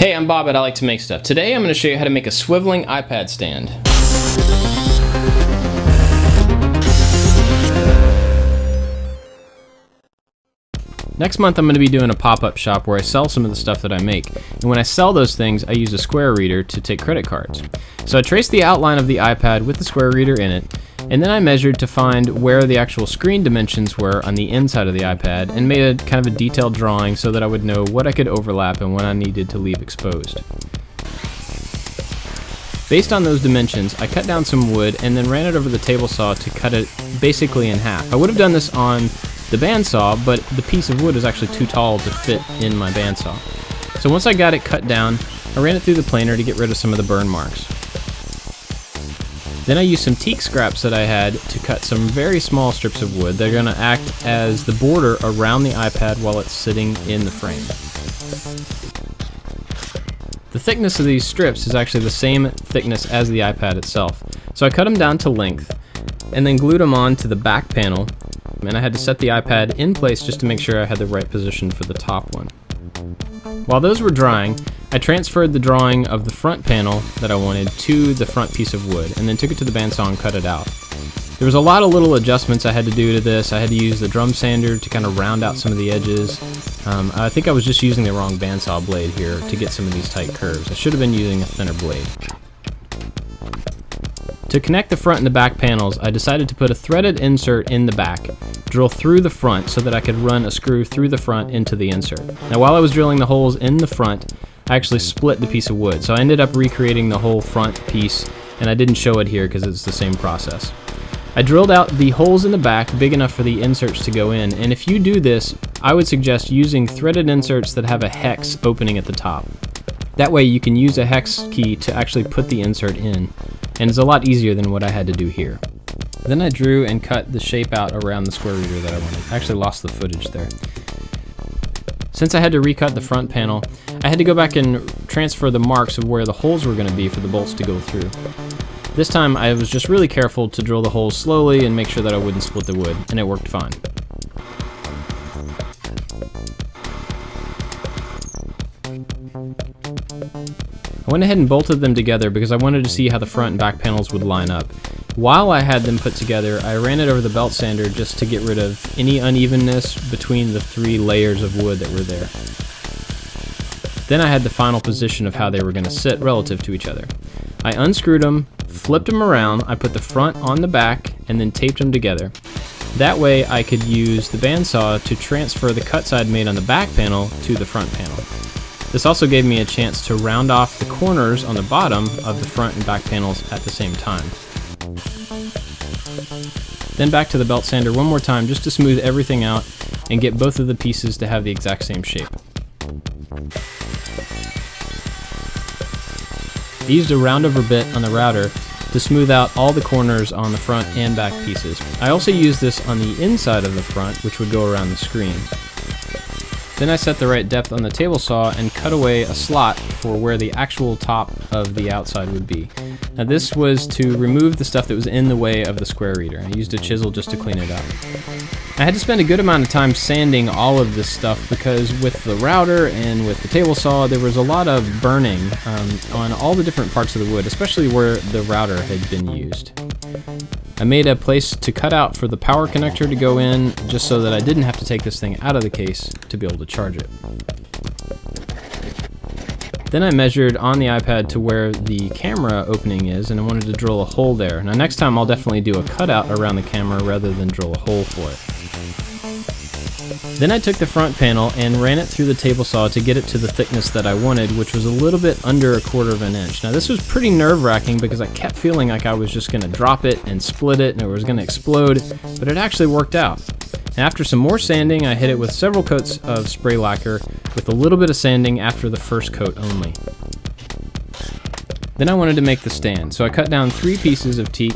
Hey, I'm Bob at ILikeToMakeStuff. Today I'm going to show you how to make a swiveling iPad stand. Next month I'm going to be doing a pop-up shop where I sell some of the stuff that I make. And when I sell those things, I use a square reader to take credit cards. So I traced the outline of the iPad with the square reader in it, and then I measured to find where the actual screen dimensions were on the inside of the iPad and made a kind of a detailed drawing so that I would know what I could overlap and what I needed to leave exposed. Based on those dimensions, I cut down some wood and then ran it over the table saw to cut it basically in half. I would have done this on the bandsaw, but the piece of wood is actually too tall to fit in my bandsaw. So once I got it cut down, I ran it through the planer to get rid of some of the burn marks. Then I used some teak scraps that I had to cut some very small strips of wood. They're going to act as the border around the iPad while it's sitting in the frame. The thickness of these strips is actually the same thickness as the iPad itself. So I cut them down to length and then glued them on to the back panel, and I had to set the iPad in place just to make sure I had the right position for the top one. While those were drying, I transferred the drawing of the front panel that I wanted to the front piece of wood and then took it to the bandsaw and cut it out. There was a lot of little adjustments I had to do to this. I had to use the drum sander to kind of round out some of the edges. I think I was just using the wrong bandsaw blade here to get some of these tight curves. I should have been using a thinner blade. To connect the front and the back panels, I decided to put a threaded insert in the back, drill through the front so that I could run a screw through the front into the insert. Now while I was drilling the holes in the front, I actually split the piece of wood, so I ended up recreating the whole front piece, and I didn't show it here because it's the same process. I drilled out the holes in the back big enough for the inserts to go in, and if you do this, I would suggest using threaded inserts that have a hex opening at the top. That way you can use a hex key to actually put the insert in, and it's a lot easier than what I had to do here. Then I drew and cut the shape out around the square reader that I wanted. I actually lost the footage there. Since I had to recut the front panel, I had to go back and transfer the marks of where the holes were going to be for the bolts to go through. This time I was just really careful to drill the holes slowly and make sure that I wouldn't split the wood, and it worked fine. I went ahead and bolted them together because I wanted to see how the front and back panels would line up. While I had them put together, I ran it over the belt sander just to get rid of any unevenness between the three layers of wood that were there. Then I had the final position of how they were going to sit relative to each other. I unscrewed them, flipped them around, I put the front on the back, and then taped them together. That way I could use the bandsaw to transfer the cut side made on the back panel to the front panel. This also gave me a chance to round off the corners on the bottom of the front and back panels at the same time. Then back to the belt sander one more time just to smooth everything out and get both of the pieces to have the exact same shape. I used a round over bit on the router to smooth out all the corners on the front and back pieces. I also used this on the inside of the front, which would go around the screen. Then I set the right depth on the table saw and cut away a slot for where the actual top of the outside would be. Now this was to remove the stuff that was in the way of the square reader. I used a chisel just to clean it up. I had to spend a good amount of time sanding all of this stuff because with the router and with the table saw there was a lot of burning on all the different parts of the wood, especially where the router had been used. I made a place to cut out for the power connector to go in just so that I didn't have to take this thing out of the case to be able to charge it. Then I measured on the iPad to where the camera opening is, and I wanted to drill a hole there. Now next time I'll definitely do a cutout around the camera rather than drill a hole for it. Then I took the front panel and ran it through the table saw to get it to the thickness that I wanted, which was a little bit under 1/4 inch. Now this was pretty nerve-wracking because I kept feeling like I was just going to drop it and split it and it was going to explode, but it actually worked out. And after some more sanding, I hit it with several coats of spray lacquer with a little bit of sanding after the first coat only. Then I wanted to make the stand, so I cut down 3 pieces of teak,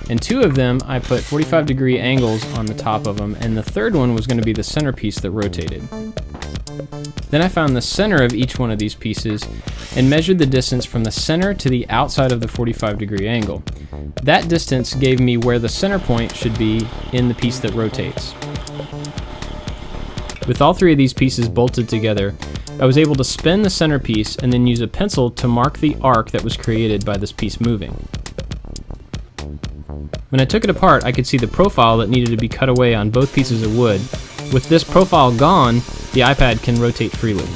and 2 of them I put 45-degree angles on the top of them, and the third one was going to be the centerpiece that rotated. Then I found the center of each one of these pieces and measured the distance from the center to the outside of the 45-degree angle. That distance gave me where the center point should be in the piece that rotates. With all 3 of these pieces bolted together, I was able to spin the centerpiece and then use a pencil to mark the arc that was created by this piece moving. When I took it apart, I could see the profile that needed to be cut away on both pieces of wood. With this profile gone, the iPad can rotate freely.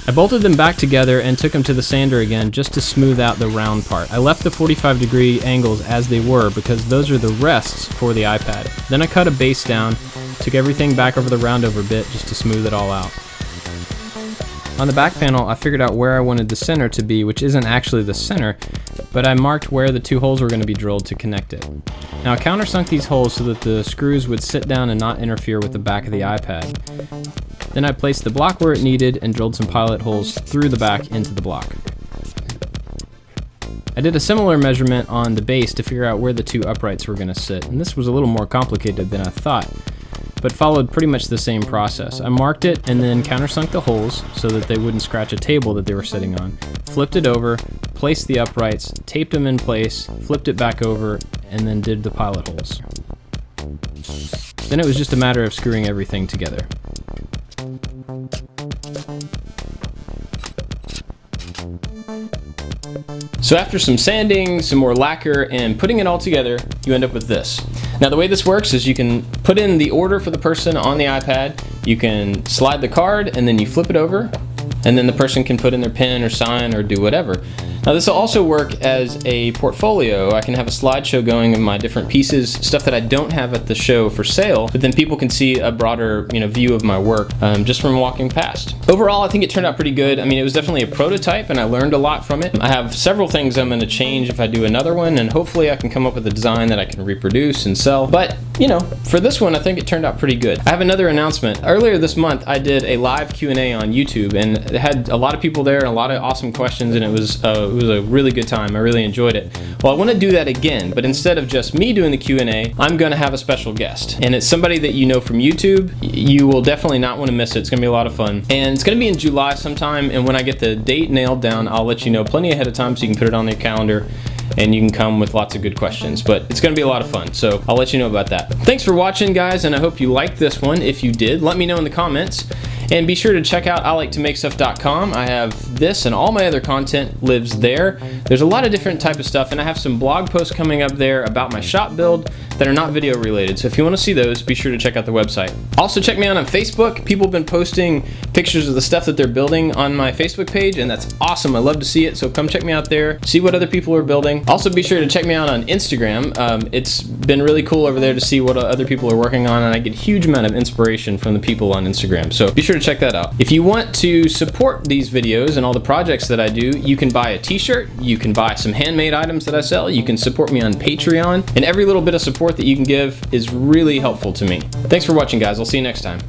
I bolted them back together and took them to the sander again just to smooth out the round part. I left the 45-degree angles as they were because those are the rests for the iPad. Then I cut a base down, took everything back over the roundover bit just to smooth it all out. On the back panel, I figured out where I wanted the center to be, which isn't actually the center, but I marked where the two holes were going to be drilled to connect it. Now I countersunk these holes so that the screws would sit down and not interfere with the back of the iPad. Then I placed the block where it needed and drilled some pilot holes through the back into the block. I did a similar measurement on the base to figure out where the two uprights were going to sit, and this was a little more complicated than I thought, but followed pretty much the same process. I marked it and then countersunk the holes so that they wouldn't scratch a table that they were sitting on, flipped it over, placed the uprights, taped them in place, flipped it back over, and then did the pilot holes. Then it was just a matter of screwing everything together. So after some sanding, some more lacquer, and putting it all together, you end up with this. Now the way this works is you can put in the order for the person on the iPad, you can slide the card, and then you flip it over, and then the person can put in their pen or sign or do whatever. Now this will also work as a portfolio. I can have a slideshow going of my different pieces, stuff that I don't have at the show for sale, but then people can see a broader view of my work just from walking past. Overall, I think it turned out pretty good. I mean, it was definitely a prototype and I learned a lot from it. I have several things I'm going to change if I do another one, and hopefully I can come up with a design that I can reproduce and sell. But, for this one, I think it turned out pretty good. I have another announcement. Earlier this month, I did a live Q&A on YouTube, and it had a lot of people there and a lot of awesome questions, and it was a really good time. I really enjoyed it. Well, I want to do that again, but instead of just me doing the Q&A, I'm going to have a special guest, and it's somebody that you know from YouTube. You will definitely not want to miss it. It's going to be a lot of fun, and it's going to be in July sometime, and when I get the date nailed down, I'll let you know plenty ahead of time so you can put it on your calendar and you can come with lots of good questions. But it's going to be a lot of fun, so I'll let you know about that. Thanks for watching, guys, and I hope you liked this one. If you did, let me know in the comments. And be sure to check out ILikeToMakeStuff.com. I have this and all my other content lives there. There's a lot of different type of stuff, and I have some blog posts coming up there about my shop build that are not video related. So if you want to see those, be sure to check out the website. Also check me out on Facebook. People have been posting pictures of the stuff that they're building on my Facebook page, and that's awesome. I love to see it, so come check me out there. See what other people are building. Also be sure to check me out on Instagram. It's been really cool over there to see what other people are working on, and I get a huge amount of inspiration from the people on Instagram. So be sure to check that out. If you want to support these videos and all the projects that I do, you can buy a t-shirt, you can buy some handmade items that I sell, you can support me on Patreon, and every little bit of support that you can give is really helpful to me. Thanks for watching, guys. I'll see you next time.